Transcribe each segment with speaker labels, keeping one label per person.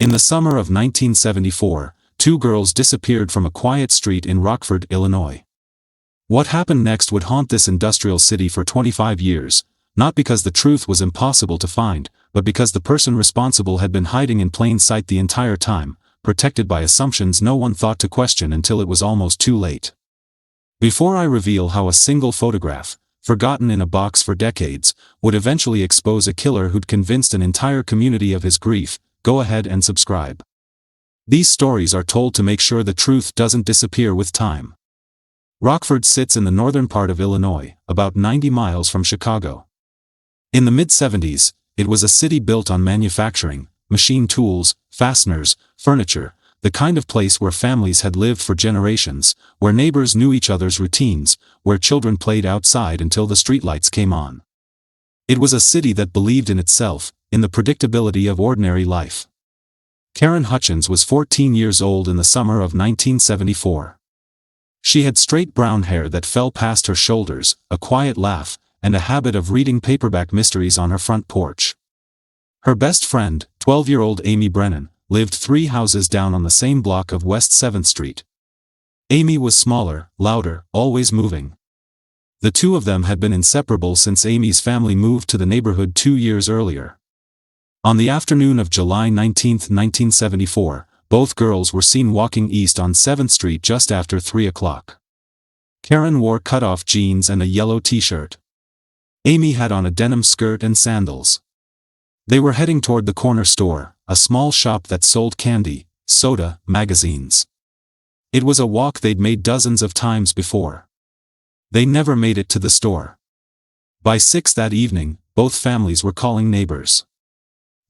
Speaker 1: In the summer of 1974, two girls disappeared from a quiet street in Rockford, Illinois. What happened next would haunt this industrial city for 25 years, not because the truth was impossible to find, but because the person responsible had been hiding in plain sight the entire time, protected by assumptions no one thought to question until it was almost too late. Before I reveal how a single photograph, forgotten in a box for decades, would eventually expose a killer who'd convinced an entire community of his grief, go ahead and subscribe. These stories are told to make sure the truth doesn't disappear with time. Rockford sits in the northern part of Illinois, about 90 miles from Chicago. In the mid-70s, it was a city built on manufacturing, machine tools, fasteners, furniture, the kind of place where families had lived for generations, where neighbors knew each other's routines, where children played outside until the streetlights came on. It was a city that believed in itself, in the predictability of ordinary life. Karen Hutchins was 14 years old in the summer of 1974. She had straight brown hair that fell past her shoulders, a quiet laugh, and a habit of reading paperback mysteries on her front porch. Her best friend, 12-year-old Amy Brennan, lived 3 houses down on the same block of West 7th Street. Amy was smaller, louder, always moving. The two of them had been inseparable since Amy's family moved to the neighborhood 2 years earlier. On the afternoon of July 19, 1974, both girls were seen walking east on 7th Street just after 3 o'clock. Karen wore cut-off jeans and a yellow t-shirt. Amy had on a denim skirt and sandals. They were heading toward the corner store, a small shop that sold candy, soda, magazines. It was a walk they'd made dozens of times before. They never made it to the store. By 6 that evening, both families were calling neighbors.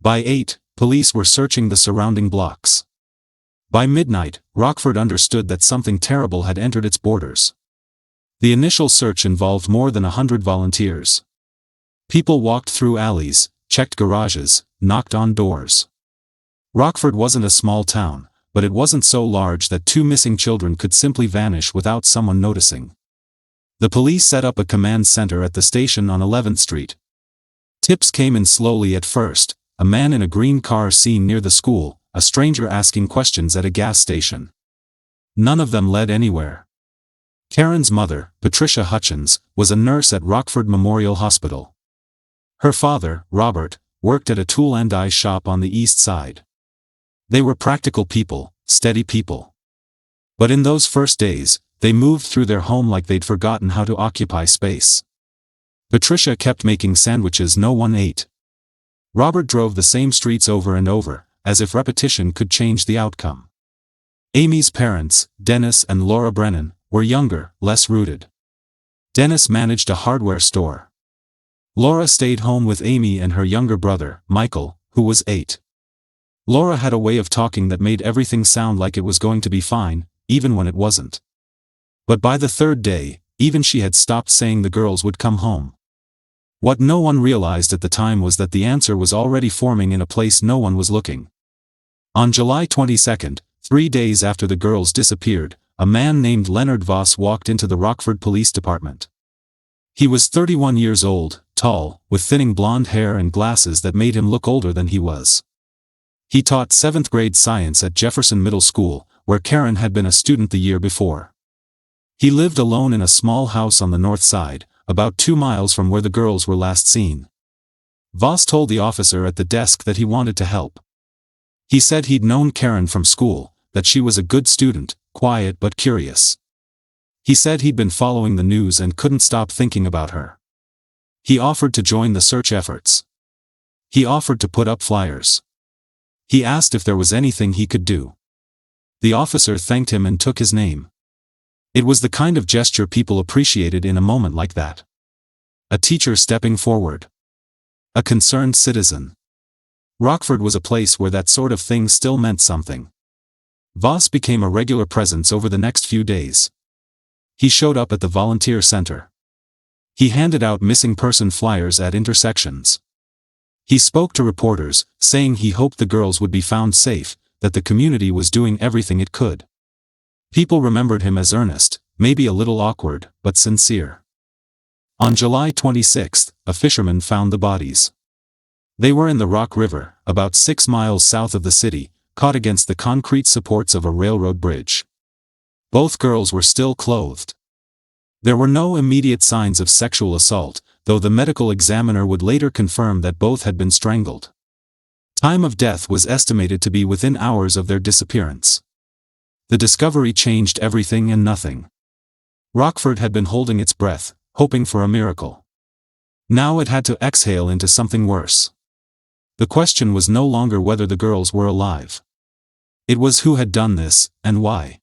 Speaker 1: By 8, police were searching the surrounding blocks. By midnight, Rockford understood that something terrible had entered its borders. The initial search involved more than 100 volunteers. People walked through alleys, checked garages, knocked on doors. Rockford wasn't a small town, but it wasn't so large that 2 missing children could simply vanish without someone noticing. The police set up a command center at the station on 11th Street. Tips came in slowly at first, a man in a green car seen near the school, a stranger asking questions at a gas station. None of them led anywhere. Karen's mother, Patricia Hutchins, was a nurse at Rockford Memorial Hospital. Her father, Robert, worked at a tool and die shop on the east side. They were practical people, steady people. But in those first days, they moved through their home like they'd forgotten how to occupy space. Patricia kept making sandwiches no one ate. Robert drove the same streets over and over, as if repetition could change the outcome. Amy's parents, Dennis and Laura Brennan, were younger, less rooted. Dennis managed a hardware store. Laura stayed home with Amy and her younger brother, Michael, who was 8. Laura had a way of talking that made everything sound like it was going to be fine, even when it wasn't. But by the 3rd day, even she had stopped saying the girls would come home. What no one realized at the time was that the answer was already forming in a place no one was looking. On July 22, 3 days after the girls disappeared, a man named Leonard Voss walked into the Rockford Police Department. He was 31 years old, tall, with thinning blonde hair and glasses that made him look older than he was. He taught 7th grade science at Jefferson Middle School, where Karen had been a student the year before. He lived alone in a small house on the north side, about 2 miles from where the girls were last seen. Voss told the officer at the desk that he wanted to help. He said he'd known Karen from school, that she was a good student, quiet but curious. He said he'd been following the news and couldn't stop thinking about her. He offered to join the search efforts. He offered to put up flyers. He asked if there was anything he could do. The officer thanked him and took his name. It was the kind of gesture people appreciated in a moment like that. A teacher stepping forward. A concerned citizen. Rockford was a place where that sort of thing still meant something. Voss became a regular presence over the next few days. He showed up at the volunteer center. He handed out missing person flyers at intersections. He spoke to reporters, saying he hoped the girls would be found safe, that the community was doing everything it could. People remembered him as earnest, maybe a little awkward, but sincere. On July 26, a fisherman found the bodies. They were in the Rock River, about 6 miles south of the city, caught against the concrete supports of a railroad bridge. Both girls were still clothed. There were no immediate signs of sexual assault, though the medical examiner would later confirm that both had been strangled. Time of death was estimated to be within hours of their disappearance. The discovery changed everything and nothing. Rockford had been holding its breath, hoping for a miracle. Now it had to exhale into something worse. The question was no longer whether the girls were alive. It was who had done this, and why.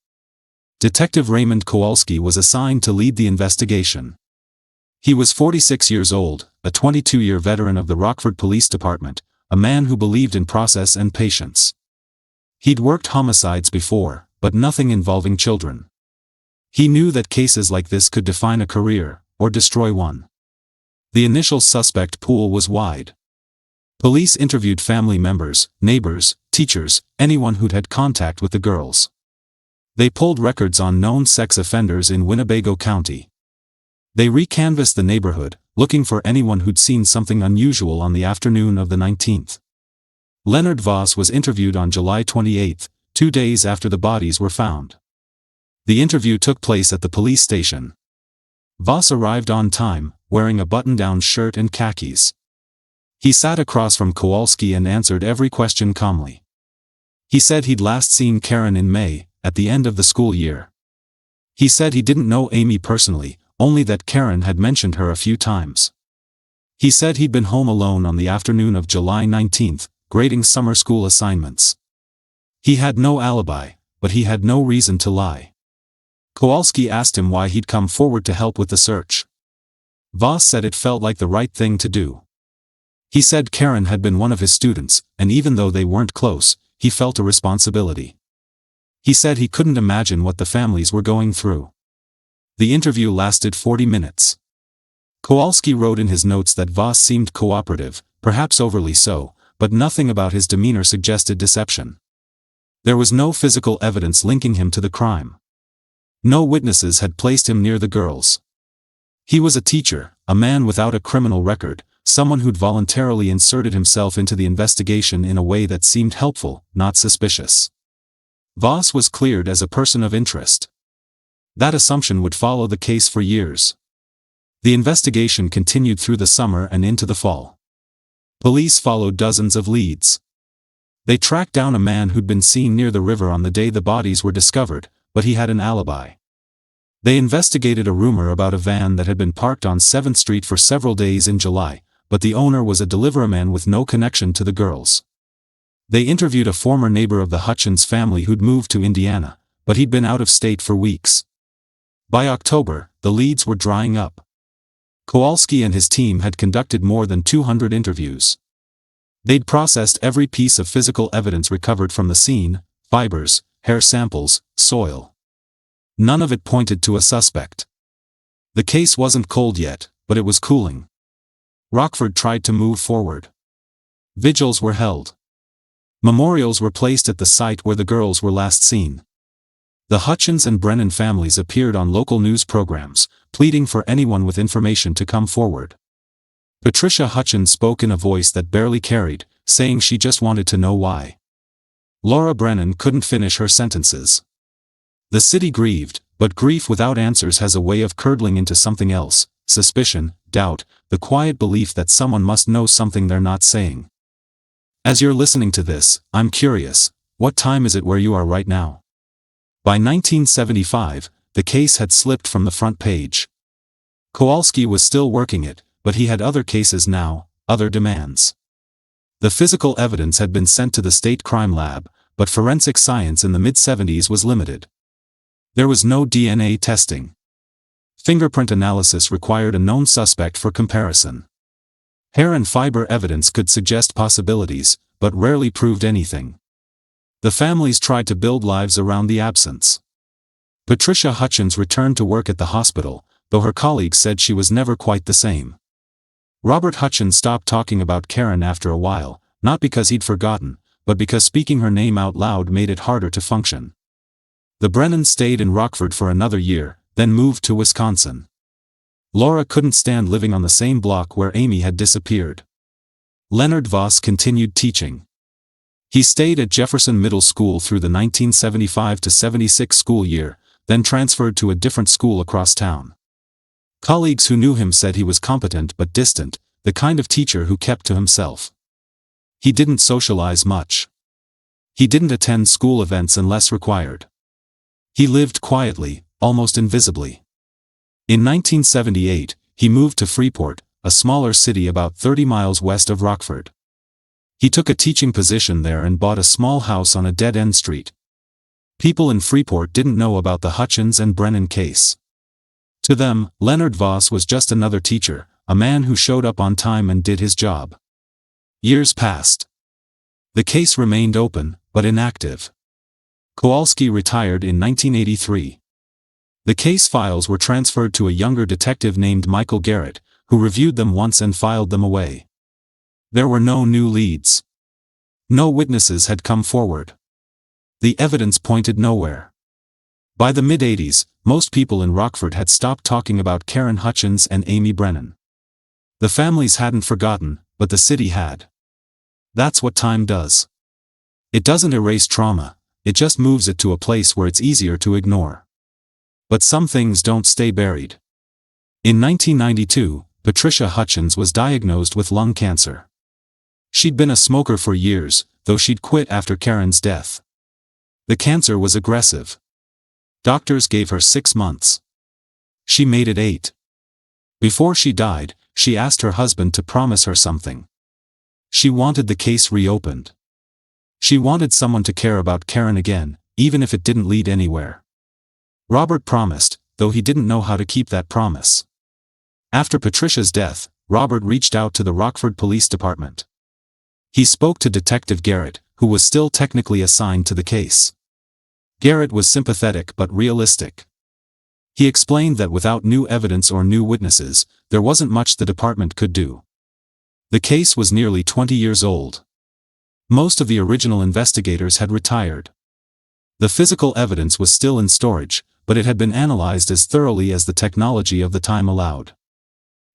Speaker 1: Detective Raymond Kowalski was assigned to lead the investigation. He was 46 years old, a 22-year veteran of the Rockford Police Department, a man who believed in process and patience. He'd worked homicides before, but nothing involving children. He knew that cases like this could define a career, or destroy one. The initial suspect pool was wide. Police interviewed family members, neighbors, teachers, anyone who'd had contact with the girls. They pulled records on known sex offenders in Winnebago County. They recanvassed the neighborhood, looking for anyone who'd seen something unusual on the afternoon of the 19th. Leonard Voss was interviewed on July 28, 2 days after the bodies were found. The interview took place at the police station. Voss arrived on time, wearing a button-down shirt and khakis. He sat across from Kowalski and answered every question calmly. He said he'd last seen Karen in May, at the end of the school year. He said he didn't know Amy personally, only that Karen had mentioned her a few times. He said he'd been home alone on the afternoon of July 19, grading summer school assignments. He had no alibi, but he had no reason to lie. Kowalski asked him why he'd come forward to help with the search. Voss said it felt like the right thing to do. He said Karen had been one of his students, and even though they weren't close, he felt a responsibility. He said he couldn't imagine what the families were going through. The interview lasted 40 minutes. Kowalski wrote in his notes that Voss seemed cooperative, perhaps overly so, but nothing about his demeanor suggested deception. There was no physical evidence linking him to the crime. No witnesses had placed him near the girls. He was a teacher, a man without a criminal record, someone who'd voluntarily inserted himself into the investigation in a way that seemed helpful, not suspicious. Voss was cleared as a person of interest. That assumption would follow the case for years. The investigation continued through the summer and into the fall. Police followed dozens of leads. They tracked down a man who'd been seen near the river on the day the bodies were discovered, but he had an alibi. They investigated a rumor about a van that had been parked on 7th Street for several days in July, but the owner was a deliveryman with no connection to the girls. They interviewed a former neighbor of the Hutchins family who'd moved to Indiana, but he'd been out of state for weeks. By October, the leads were drying up. Kowalski and his team had conducted more than 200 interviews. They'd processed every piece of physical evidence recovered from the scene: fibers, hair samples, soil. None of it pointed to a suspect. The case wasn't cold yet, but it was cooling. Rockford tried to move forward. Vigils were held. Memorials were placed at the site where the girls were last seen. The Hutchins and Brennan families appeared on local news programs, pleading for anyone with information to come forward. Patricia Hutchins spoke in a voice that barely carried, saying she just wanted to know why. Laura Brennan couldn't finish her sentences. The city grieved, but grief without answers has a way of curdling into something else: suspicion, doubt, the quiet belief that someone must know something they're not saying. As you're listening to this, I'm curious, what time is it where you are right now? By 1975, the case had slipped from the front page. Kowalski was still working it, but he had other cases now, other demands. The physical evidence had been sent to the state crime lab, but forensic science in the mid-70s was limited. There was no DNA testing. Fingerprint analysis required a known suspect for comparison. Hair and fiber evidence could suggest possibilities, but rarely proved anything. The families tried to build lives around the absence. Patricia Hutchins returned to work at the hospital, though her colleagues said she was never quite the same. Robert Hutchins stopped talking about Karen after a while, not because he'd forgotten, but because speaking her name out loud made it harder to function. The Brennans stayed in Rockford for another year, then moved to Wisconsin. Laura couldn't stand living on the same block where Amy had disappeared. Leonard Voss continued teaching. He stayed at Jefferson Middle School through the 1975-76 school year, then transferred to a different school across town. Colleagues who knew him said he was competent but distant, the kind of teacher who kept to himself. He didn't socialize much. He didn't attend school events unless required. He lived quietly, almost invisibly. In 1978, he moved to Freeport, a smaller city about 30 miles west of Rockford. He took a teaching position there and bought a small house on a dead-end street. People in Freeport didn't know about the Hutchins and Brennan case. To them, Leonard Voss was just another teacher, a man who showed up on time and did his job. Years passed. The case remained open, but inactive. Kowalski retired in 1983. The case files were transferred to a younger detective named Michael Garrett, who reviewed them once and filed them away. There were no new leads. No witnesses had come forward. The evidence pointed nowhere. By the mid-80s, most people in Rockford had stopped talking about Karen Hutchins and Amy Brennan. The families hadn't forgotten, but the city had. That's what time does. It doesn't erase trauma, it just moves it to a place where it's easier to ignore. But some things don't stay buried. In 1992, Patricia Hutchins was diagnosed with lung cancer. She'd been a smoker for years, though she'd quit after Karen's death. The cancer was aggressive. Doctors gave her 6 months. She made it 8. Before she died, she asked her husband to promise her something. She wanted the case reopened. She wanted someone to care about Karen again, even if it didn't lead anywhere. Robert promised, though he didn't know how to keep that promise. After Patricia's death, Robert reached out to the Rockford Police Department. He spoke to Detective Garrett, who was still technically assigned to the case. Garrett was sympathetic but realistic. He explained that without new evidence or new witnesses, there wasn't much the department could do. The case was nearly 20 years old. Most of the original investigators had retired. The physical evidence was still in storage, but it had been analyzed as thoroughly as the technology of the time allowed.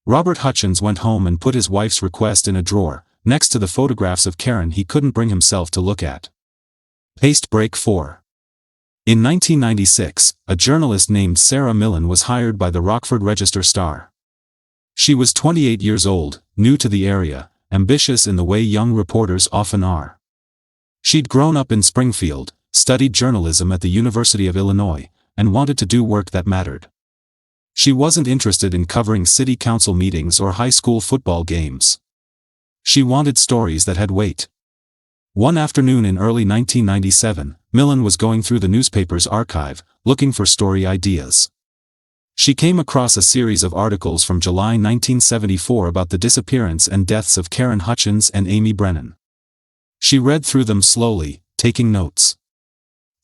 Speaker 1: Robert Hutchins went home and put his wife's request in a drawer, next to the photographs of Karen he couldn't bring himself to look at. Paste break 4. In 1996, a journalist named Sarah Millen was hired by the Rockford Register-Star. She was 28 years old, new to the area, ambitious in the way young reporters often are. She'd grown up in Springfield, studied journalism at the University of Illinois, and wanted to do work that mattered. She wasn't interested in covering city council meetings or high school football games. She wanted stories that had weight. One afternoon in early 1997, Millen was going through the newspaper's archive, looking for story ideas. She came across a series of articles from July 1974 about the disappearance and deaths of Karen Hutchins and Amy Brennan. She read through them slowly, taking notes.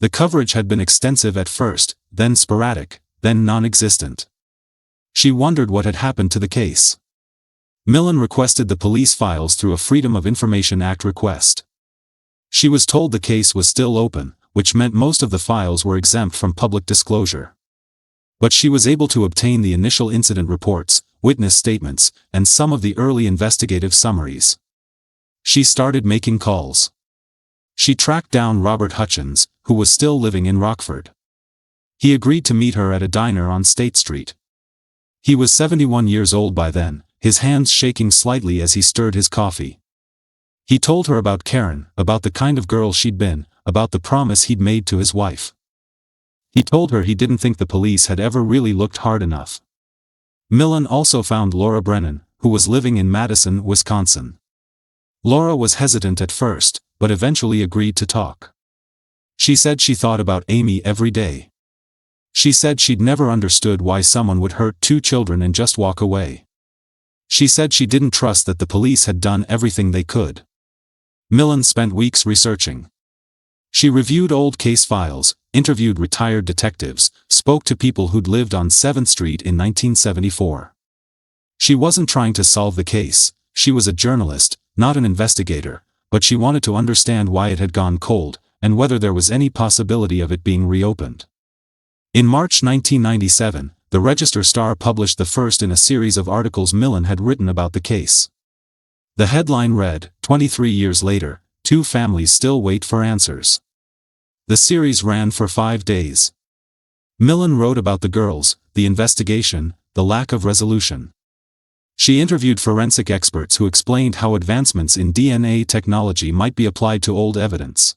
Speaker 1: The coverage had been extensive at first, then sporadic, then non-existent. She wondered what had happened to the case. Millen requested the police files through a Freedom of Information Act request. She was told the case was still open, which meant most of the files were exempt from public disclosure. But she was able to obtain the initial incident reports, witness statements, and some of the early investigative summaries. She started making calls. She tracked down Robert Hutchins, who was still living in Rockford. He agreed to meet her at a diner on State Street. He was 71 years old by then, his hands shaking slightly as he stirred his coffee. He told her about Karen, about the kind of girl she'd been, about the promise he'd made to his wife. He told her he didn't think the police had ever really looked hard enough. Millen also found Laura Brennan, who was living in Madison, Wisconsin. Laura was hesitant at first, but eventually agreed to talk. She said she thought about Amy every day. She said she'd never understood why someone would hurt 2 children and just walk away. She said she didn't trust that the police had done everything they could. Millen spent weeks researching. She reviewed old case files, interviewed retired detectives, spoke to people who'd lived on 7th Street in 1974. She wasn't trying to solve the case, she was a journalist, not an investigator, but she wanted to understand why it had gone cold, and whether there was any possibility of it being reopened. In March 1997, the Register-Star published the first in a series of articles Millen had written about the case. The headline read, 23 years later, two families still wait for answers. The series ran for 5 days. Millen wrote about the girls, the investigation, the lack of resolution. She interviewed forensic experts who explained how advancements in DNA technology might be applied to old evidence.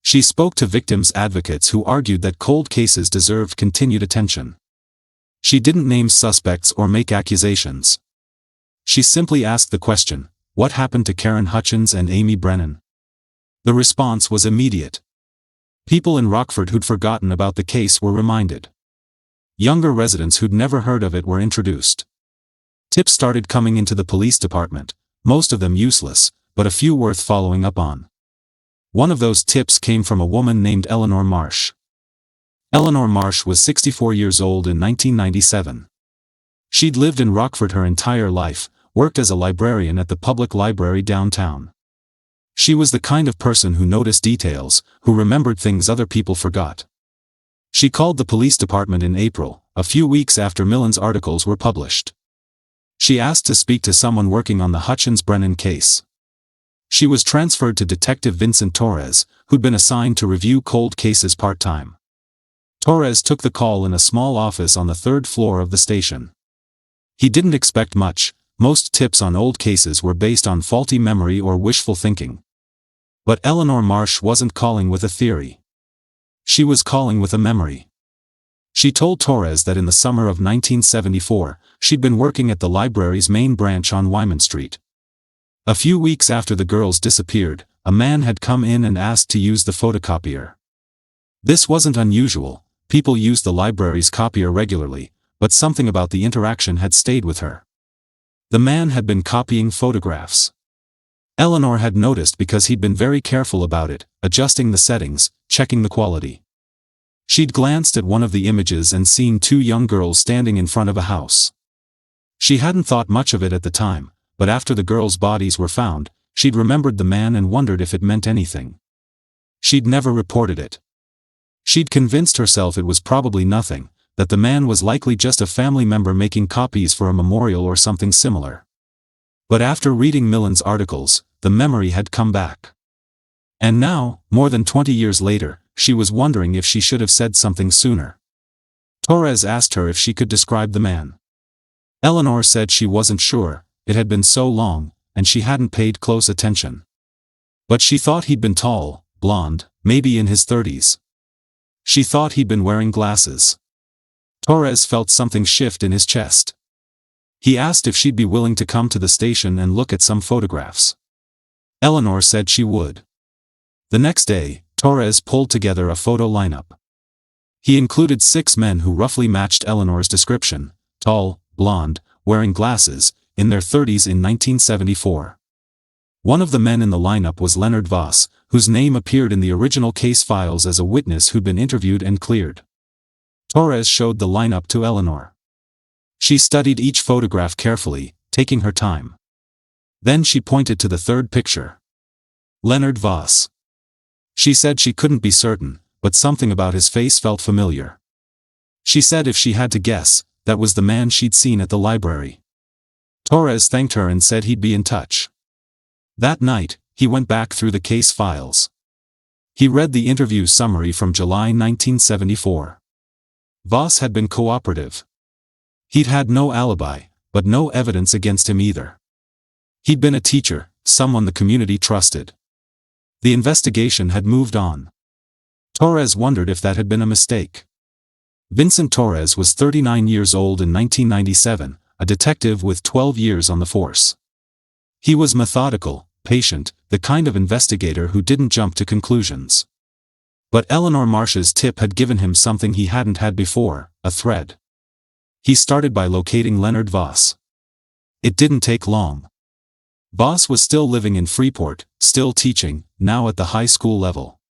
Speaker 1: She spoke to victims' advocates who argued that cold cases deserved continued attention. She didn't name suspects or make accusations. She simply asked the question, what happened to Karen Hutchins and Amy Brennan? The response was immediate. People in Rockford who'd forgotten about the case were reminded. Younger residents who'd never heard of it were introduced. Tips started coming into the police department, most of them useless, but a few worth following up on. One of those tips came from a woman named Eleanor Marsh. Eleanor Marsh was 64 years old in 1997. She'd lived in Rockford her entire life, worked as a librarian at the public library downtown. She was the kind of person who noticed details, who remembered things other people forgot. She called the police department in April, a few weeks after Millen's articles were published. She asked to speak to someone working on the Hutchins-Brennan case. She was transferred to Detective Vincent Torres, who'd been assigned to review cold cases part-time. Torres took the call in a small office on the 3rd floor of the station. He didn't expect much. Most tips on old cases were based on faulty memory or wishful thinking. But Eleanor Marsh wasn't calling with a theory. She was calling with a memory. She told Torres that in the summer of 1974, she'd been working at the library's main branch on Wyman Street. A few weeks after the girls disappeared, a man had come in and asked to use the photocopier. This wasn't unusual, people used the library's copier regularly, but something about the interaction had stayed with her. The man had been copying photographs. Eleanor had noticed because he'd been very careful about it, adjusting the settings, checking the quality. She'd glanced at one of the images and seen 2 young girls standing in front of a house. She hadn't thought much of it at the time, but after the girls' bodies were found, she'd remembered the man and wondered if it meant anything. She'd never reported it. She'd convinced herself it was probably nothing, that the man was likely just a family member making copies for a memorial or something similar. But after reading Millen's articles, the memory had come back. And now, more than 20 years later, she was wondering if she should have said something sooner. Torres asked her if she could describe the man. Eleanor said she wasn't sure, it had been so long, and she hadn't paid close attention. But she thought he'd been tall, blonde, maybe in his 30s. She thought he'd been wearing glasses. Torres felt something shift in his chest. He asked if she'd be willing to come to the station and look at some photographs. Eleanor said she would. The next day, Torres pulled together a photo lineup. He included 6 men who roughly matched Eleanor's description, tall, blonde, wearing glasses, in their 30s in 1974. One of the men in the lineup was Leonard Voss, whose name appeared in the original case files as a witness who'd been interviewed and cleared. Torres showed the lineup to Eleanor. She studied each photograph carefully, taking her time. Then she pointed to the 3rd picture. Leonard Voss. She said she couldn't be certain, but something about his face felt familiar. She said if she had to guess, that was the man she'd seen at the library. Torres thanked her and said he'd be in touch. That night, he went back through the case files. He read the interview summary from July 1974. Voss had been cooperative. He'd had no alibi, but no evidence against him either. He'd been a teacher, someone the community trusted. The investigation had moved on. Torres wondered if that had been a mistake. Vincent Torres was 39 years old in 1997, a detective with 12 years on the force. He was methodical, patient, the kind of investigator who didn't jump to conclusions. But Eleanor Marsh's tip had given him something he hadn't had before, a thread. He started by locating Leonard Voss. It didn't take long. Voss was still living in Freeport, still teaching, now at the high school level.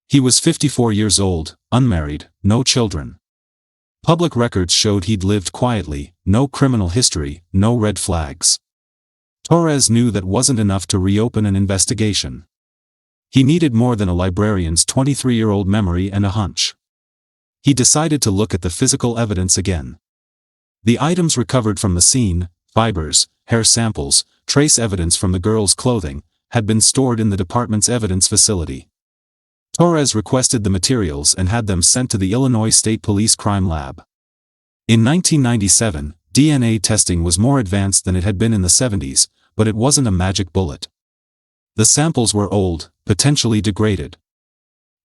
Speaker 1: He was 54 years old, unmarried, no children. Public records showed he'd lived quietly, no criminal history, no red flags. Torres knew that wasn't enough to reopen an investigation. He needed more than a librarian's 23-year-old memory and a hunch. He decided to look at the physical evidence again. The items recovered from the scene, fibers, hair samples, trace evidence from the girl's clothing, had been stored in the department's evidence facility. Torres requested the materials and had them sent to the Illinois State Police Crime Lab. In 1997, DNA testing was more advanced than it had been in the 70s, but it wasn't a magic bullet. The samples were old, potentially degraded.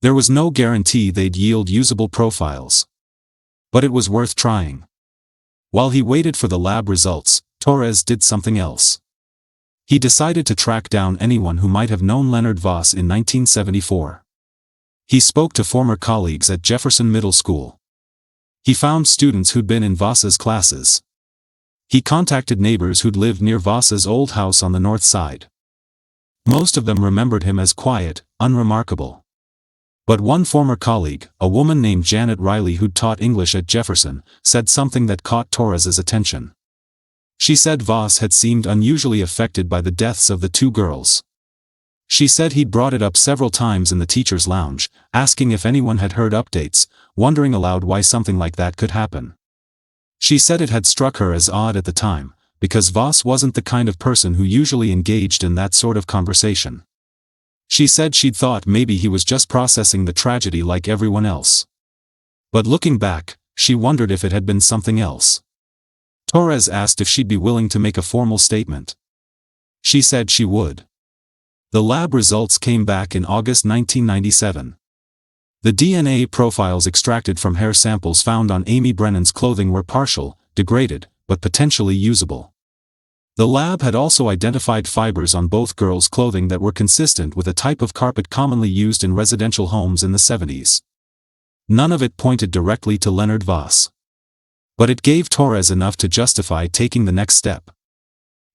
Speaker 1: There was no guarantee they'd yield usable profiles. But it was worth trying. While he waited for the lab results, Torres did something else. He decided to track down anyone who might have known Leonard Voss in 1974. He spoke to former colleagues at Jefferson Middle School. He found students who'd been in Voss's classes. He contacted neighbors who'd lived near Voss's old house on the north side. Most of them remembered him as quiet, unremarkable. But one former colleague, a woman named Janet Riley who'd taught English at Jefferson, said something that caught Torres's attention. She said Voss had seemed unusually affected by the deaths of the two girls. She said he'd brought it up several times in the teacher's lounge, asking if anyone had heard updates, wondering aloud why something like that could happen. She said it had struck her as odd at the time, because Voss wasn't the kind of person who usually engaged in that sort of conversation. She said she'd thought maybe he was just processing the tragedy like everyone else. But looking back, she wondered if it had been something else. Torres asked if she'd be willing to make a formal statement. She said she would. The lab results came back in August 1997. The DNA profiles extracted from hair samples found on Amy Brennan's clothing were partial, degraded, but potentially usable. The lab had also identified fibers on both girls' clothing that were consistent with a type of carpet commonly used in residential homes in the 70s. None of it pointed directly to Leonard Voss. But it gave Torres enough to justify taking the next step.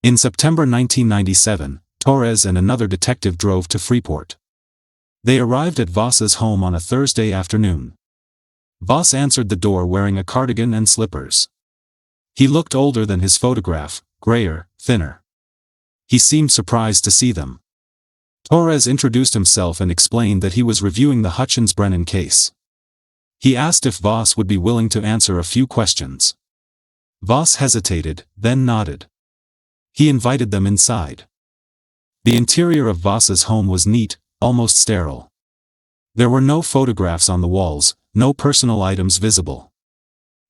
Speaker 1: In September 1997, Torres and another detective drove to Freeport. They arrived at Voss's home on a Thursday afternoon. Voss answered the door wearing a cardigan and slippers. He looked older than his photograph, grayer, thinner. He seemed surprised to see them. Torres introduced himself and explained that he was reviewing the Hutchins-Brennan case. He asked if Voss would be willing to answer a few questions. Voss hesitated, then nodded. He invited them inside. The interior of Voss's home was neat, almost sterile. There were no photographs on the walls, no personal items visible.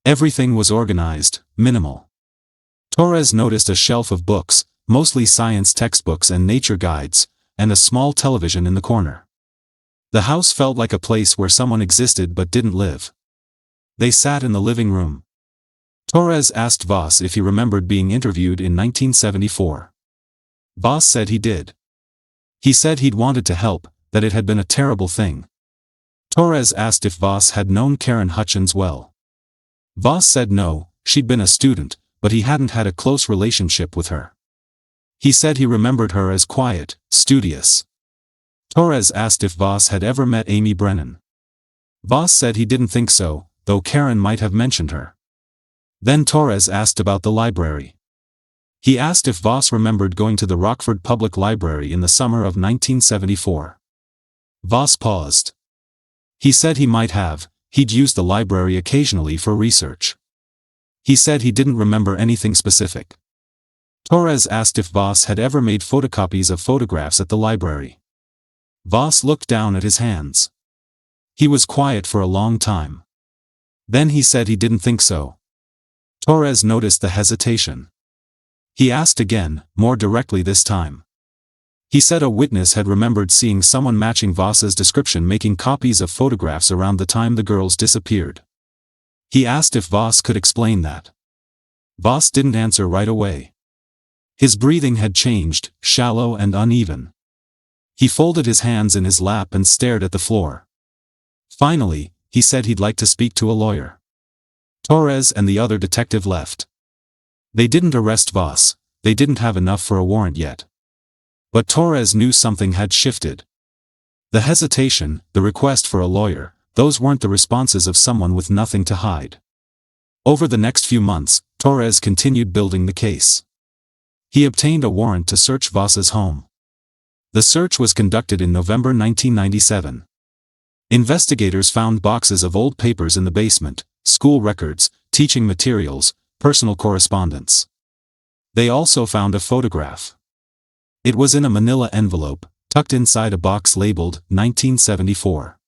Speaker 1: Everything was organized, minimal. Torres noticed a shelf of books, mostly science textbooks and nature guides, and a small television in the corner. The house felt like a place where someone existed but didn't live. They sat in the living room. Torres asked Voss if he remembered being interviewed in 1974. Voss said he did. He said he'd wanted to help, that it had been a terrible thing. Torres asked if Voss had known Karen Hutchins well. Voss said no, she'd been a student, but he hadn't had a close relationship with her. He said he remembered her as quiet, studious. Torres asked if Voss had ever met Amy Brennan. Voss said he didn't think so, though Karen might have mentioned her. Then Torres asked about the library. He asked if Voss remembered going to the Rockford Public Library in the summer of 1974. Voss paused. He said he might have, he'd used the library occasionally for research. He said he didn't remember anything specific. Torres asked if Voss had ever made photocopies of photographs at the library. Voss looked down at his hands. He was quiet for a long time. Then he said he didn't think so. Torres noticed the hesitation. He asked again, more directly this time. He said a witness had remembered seeing someone matching Voss's description making copies of photographs around the time the girls disappeared. He asked if Voss could explain that. Voss didn't answer right away. His breathing had changed, shallow and uneven. He folded his hands in his lap and stared at the floor. Finally, he said he'd like to speak to a lawyer. Torres and the other detective left. They didn't arrest Voss, they didn't have enough for a warrant yet. But Torres knew something had shifted. The hesitation, the request for a lawyer, those weren't the responses of someone with nothing to hide. Over the next few months, Torres continued building the case. He obtained a warrant to search Voss's home. The search was conducted in November 1997. Investigators found boxes of old papers in the basement, school records, teaching materials, personal correspondence. They also found a photograph. It was in a manila envelope, tucked inside a box labeled 1974.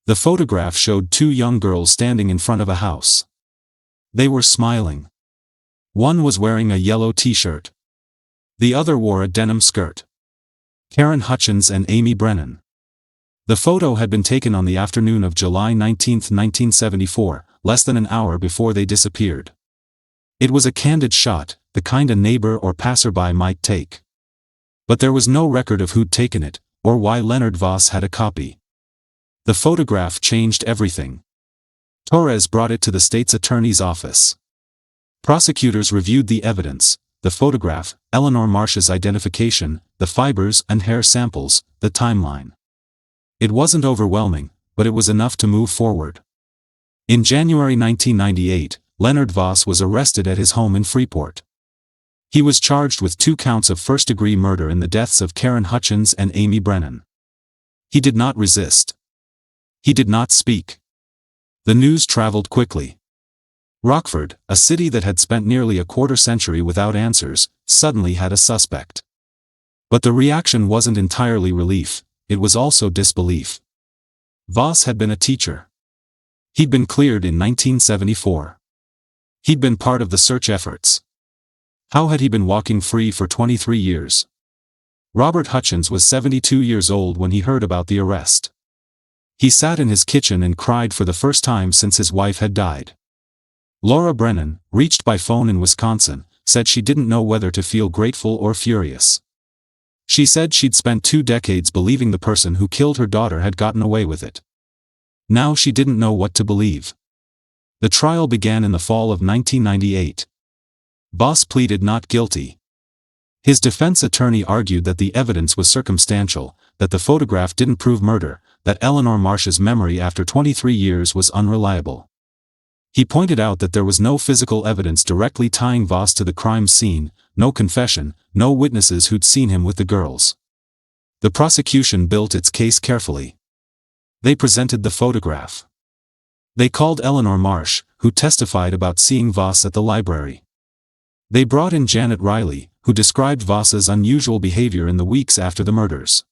Speaker 1: The photograph showed two young girls standing in front of a house. They were smiling. One was wearing a yellow t-shirt. The other wore a denim skirt. Karen Hutchins and Amy Brennan. The photo had been taken on the afternoon of July 19, 1974, less than an hour before they disappeared. It was a candid shot, the kind a neighbor or passerby might take. But there was no record of who'd taken it, or why Leonard Voss had a copy. The photograph changed everything. Torres brought it to the state's attorney's office. Prosecutors reviewed the evidence, the photograph, Eleanor Marsh's identification, the fibers and hair samples, the timeline. It wasn't overwhelming, but it was enough to move forward. In January 1998, Leonard Voss was arrested at his home in Freeport. He was charged with 2 counts of first-degree murder in the deaths of Karen Hutchins and Amy Brennan. He did not resist. He did not speak. The news traveled quickly. Rockford, a city that had spent nearly a quarter-century without answers, suddenly had a suspect. But the reaction wasn't entirely relief, it was also disbelief. Voss had been a teacher. He'd been cleared in 1974. He'd been part of the search efforts. How had he been walking free for 23 years? Robert Hutchins was 72 years old when he heard about the arrest. He sat in his kitchen and cried for the first time since his wife had died. Laura Brennan, reached by phone in Wisconsin, said she didn't know whether to feel grateful or furious. She said she'd spent 2 decades believing the person who killed her daughter had gotten away with it. Now she didn't know what to believe. The trial began in the fall of 1998. Voss pleaded not guilty. His defense attorney argued that the evidence was circumstantial, that the photograph didn't prove murder, that Eleanor Marsh's memory after 23 years was unreliable. He pointed out that there was no physical evidence directly tying Voss to the crime scene, no confession, no witnesses who'd seen him with the girls. The prosecution built its case carefully. They presented the photograph. They called Eleanor Marsh, who testified about seeing Voss at the library. They brought in Janet Riley, who described Voss's unusual behavior in the weeks after the murders.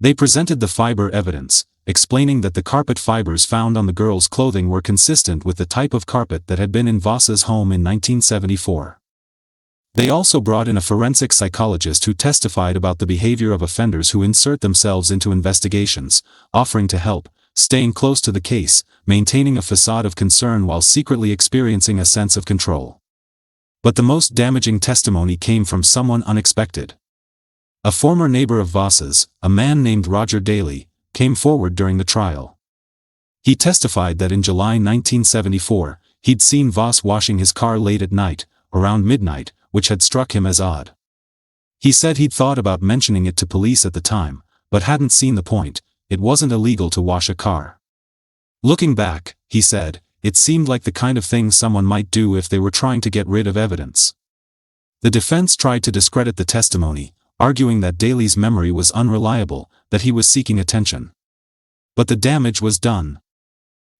Speaker 1: They presented the fiber evidence, explaining that the carpet fibers found on the girls' clothing were consistent with the type of carpet that had been in Voss's home in 1974. They also brought in a forensic psychologist who testified about the behavior of offenders who insert themselves into investigations, offering to help, staying close to the case, maintaining a facade of concern while secretly experiencing a sense of control. But the most damaging testimony came from someone unexpected. A former neighbor of Voss's, a man named Roger Daly, came forward during the trial. He testified that in July 1974, he'd seen Voss washing his car late at night, around midnight, which had struck him as odd. He said he'd thought about mentioning it to police at the time, but hadn't seen the point. It wasn't illegal to wash a car. Looking back, he said, it seemed like the kind of thing someone might do if they were trying to get rid of evidence. The defense tried to discredit the testimony, arguing that Daly's memory was unreliable, that he was seeking attention. But the damage was done.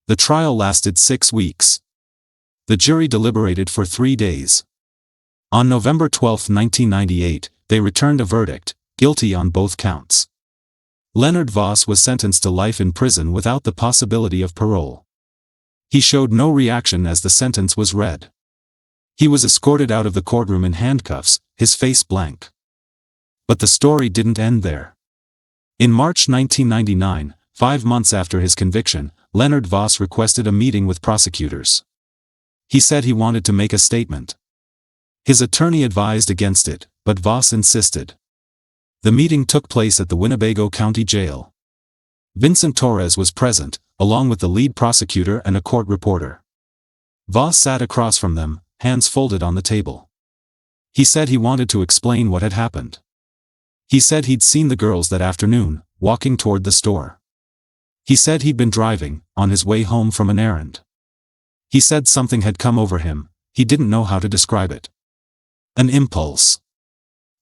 Speaker 1: The trial lasted 6 weeks. The jury deliberated for 3 days. On November 12, 1998, they returned a verdict, guilty on both counts. Leonard Voss was sentenced to life in prison without the possibility of parole. He showed no reaction as the sentence was read. He was escorted out of the courtroom in handcuffs, his face blank. But the story didn't end there. In March 1999, 5 months after his conviction, Leonard Voss requested a meeting with prosecutors. He said he wanted to make a statement. His attorney advised against it, but Voss insisted. The meeting took place at the Winnebago County Jail. Vincent Torres was present, along with the lead prosecutor and a court reporter. Voss sat across from them, hands folded on the table. He said he wanted to explain what had happened. He said he'd seen the girls that afternoon, walking toward the store. He said he'd been driving, on his way home from an errand. He said something had come over him, he didn't know how to describe it. An impulse.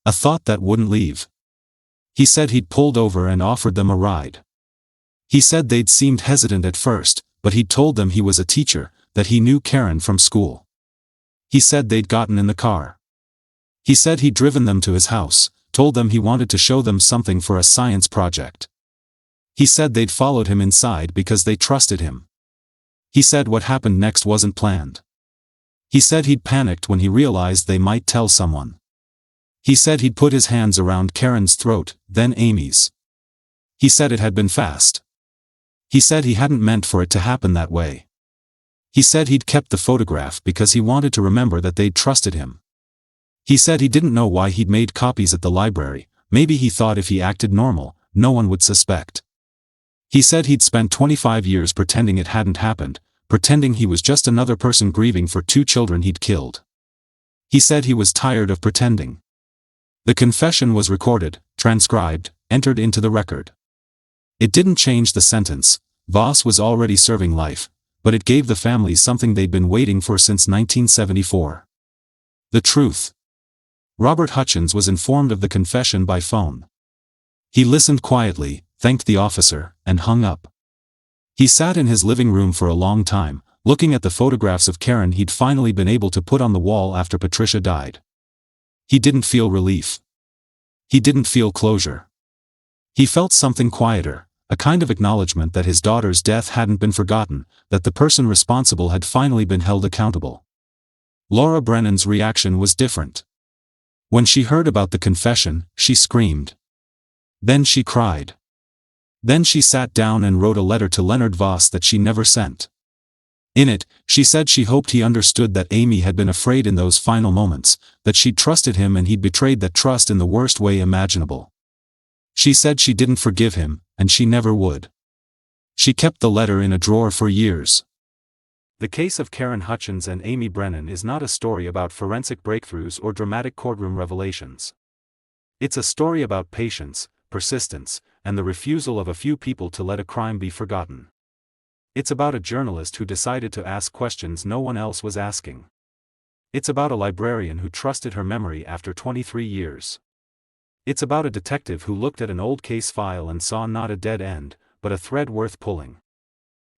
Speaker 1: A thought that wouldn't leave. He said he'd pulled over and offered them a ride. He said they'd seemed hesitant at first, but he'd told them he was a teacher, that he knew Karen from school. He said they'd gotten in the car. He said he'd driven them to his house, told them he wanted to show them something for a science project. He said they'd followed him inside because they trusted him. He said what happened next wasn't planned. He said he'd panicked when he realized they might tell someone. He said he'd put his hands around Karen's throat, then Amy's. He said it had been fast. He said he hadn't meant for it to happen that way. He said he'd kept the photograph because he wanted to remember that they'd trusted him. He said he didn't know why he'd made copies at the library, maybe he thought if he acted normal, no one would suspect. He said he'd spent 25 years pretending it hadn't happened, pretending he was just another person grieving for 2 children he'd killed. He said he was tired of pretending. The confession was recorded, transcribed, entered into the record. It didn't change the sentence. Voss was already serving life, but it gave the family something they'd been waiting for since 1974. The truth. Robert Hutchins was informed of the confession by phone. He listened quietly, thanked the officer, and hung up. He sat in his living room for a long time, looking at the photographs of Karen he'd finally been able to put on the wall after Patricia died. He didn't feel relief. He didn't feel closure. He felt something quieter, a kind of acknowledgement that his daughter's death hadn't been forgotten, that the person responsible had finally been held accountable. Laura Brennan's reaction was different. When she heard about the confession, she screamed. Then she cried. Then she sat down and wrote a letter to Leonard Voss that she never sent. In it, she said she hoped he understood that Amy had been afraid in those final moments, that she'd trusted him and he'd betrayed that trust in the worst way imaginable. She said she didn't forgive him, and she never would. She kept the letter in a drawer for years. The case of Karen Hutchins and Amy Brennan is not a story about forensic breakthroughs or dramatic courtroom revelations. It's a story about patience, persistence, and the refusal of a few people to let a crime be forgotten. It's about a journalist who decided to ask questions no one else was asking. It's about a librarian who trusted her memory after 23 years. It's about a detective who looked at an old case file and saw not a dead end, but a thread worth pulling.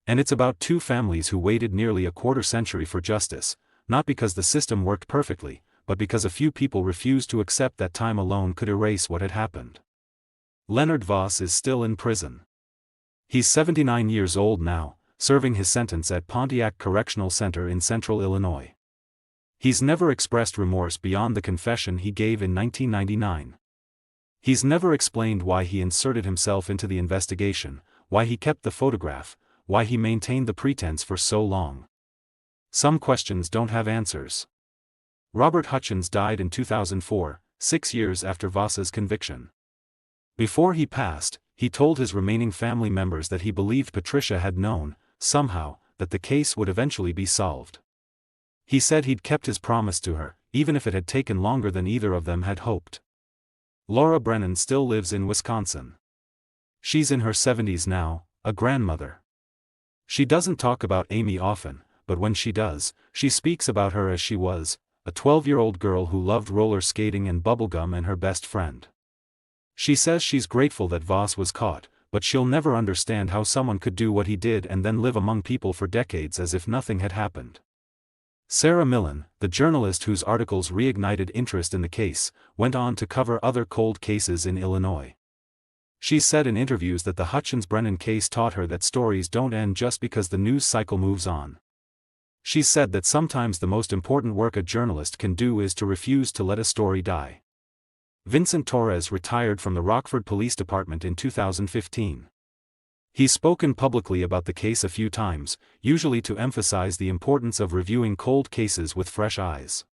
Speaker 1: And it's about 2 families who waited nearly a quarter-century for justice, not because the system worked perfectly, but because a few people refused to accept that time alone could erase what had happened. Leonard Voss is still in prison. He's 79 years old now, serving his sentence at Pontiac Correctional Center in central Illinois. He's never expressed remorse beyond the confession he gave in 1999. He's never explained why he inserted himself into the investigation, why he kept the photograph, why he maintained the pretense for so long. Some questions don't have answers. Robert Hutchins died in 2004, 6 years after Voss's conviction. Before he passed, he told his remaining family members that he believed Patricia had known, somehow, that the case would eventually be solved. He said he'd kept his promise to her, even if it had taken longer than either of them had hoped. Laura Brennan still lives in Wisconsin. She's in her 70s now, a grandmother. She doesn't talk about Amy often, but when she does, she speaks about her as she was, a 12-year-old girl who loved roller skating and bubblegum and her best friend. She says she's grateful that Voss was caught, but she'll never understand how someone could do what he did and then live among people for decades as if nothing had happened. Sarah Millen, the journalist whose articles reignited interest in the case, went on to cover other cold cases in Illinois. She said in interviews that the Hutchins-Brennan case taught her that stories don't end just because the news cycle moves on. She said that sometimes the most important work a journalist can do is to refuse to let a story die. Vincent Torres retired from the Rockford Police Department in 2015. He's spoken publicly about the case a few times, usually to emphasize the importance of reviewing cold cases with fresh eyes.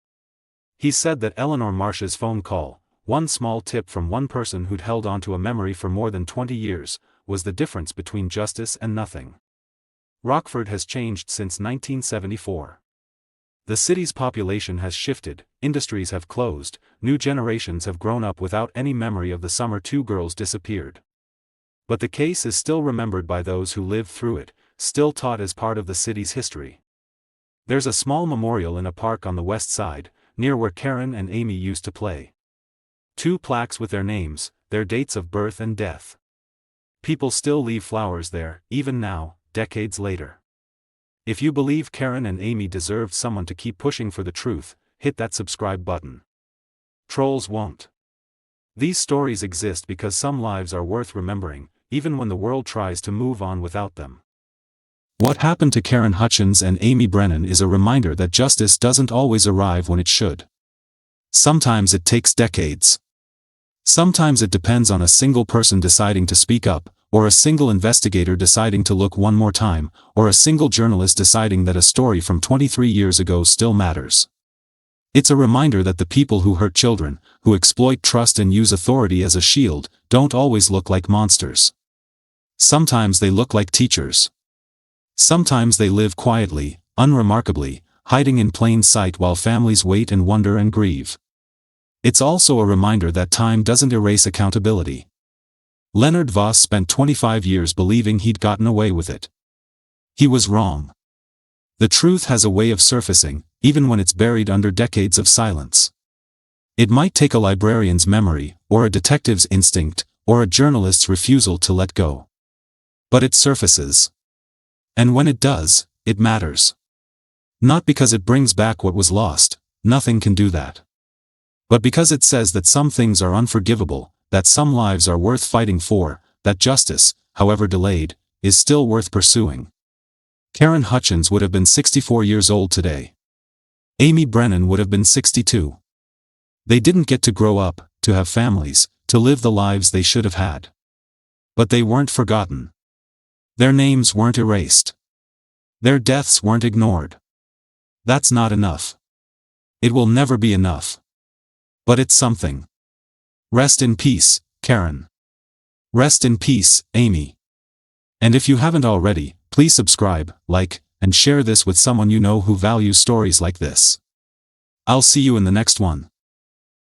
Speaker 1: He said that Eleanor Marsh's phone call, one small tip from one person who'd held onto a memory for more than 20 years, was the difference between justice and nothing. Rockford has changed since 1974. The city's population has shifted, industries have closed, new generations have grown up without any memory of the summer 2 girls disappeared. But the case is still remembered by those who lived through it, still taught as part of the city's history. There's a small memorial in a park on the west side, near where Karen and Amy used to play. 2 plaques with their names, their dates of birth and death. People still leave flowers there, even now, decades later. If you believe Karen and Amy deserved someone to keep pushing for the truth, hit that subscribe button. Trolls won't. These stories exist because some lives are worth remembering, even when the world tries to move on without them. What happened to Karen Hutchins and Amy Brennan is a reminder that justice doesn't always arrive when it should. Sometimes it takes decades. Sometimes it depends on a single person deciding to speak up, or a single investigator deciding to look one more time, or a single journalist deciding that a story from 23 years ago still matters. It's a reminder that the people who hurt children, who exploit trust and use authority as a shield, don't always look like monsters. Sometimes they look like teachers. Sometimes they live quietly, unremarkably, hiding in plain sight while families wait and wonder and grieve. It's also a reminder that time doesn't erase accountability. Leonard Voss spent 25 years believing he'd gotten away with it. He was wrong. The truth has a way of surfacing, even when it's buried under decades of silence. It might take a librarian's memory, or a detective's instinct, or a journalist's refusal to let go. But it surfaces. And when it does, it matters. Not because it brings back what was lost, nothing can do that. But because it says that some things are unforgivable, that some lives are worth fighting for, that justice, however delayed, is still worth pursuing. Karen Hutchins would have been 64 years old today. Amy Brennan would have been 62. They didn't get to grow up, to have families, to live the lives they should have had. But they weren't forgotten. Their names weren't erased. Their deaths weren't ignored. That's not enough. It will never be enough. But it's something. Rest in peace, Karen. Rest in peace, Amy. And if you haven't already, please subscribe, like, and share this with someone you know who values stories like this. I'll see you in the next one.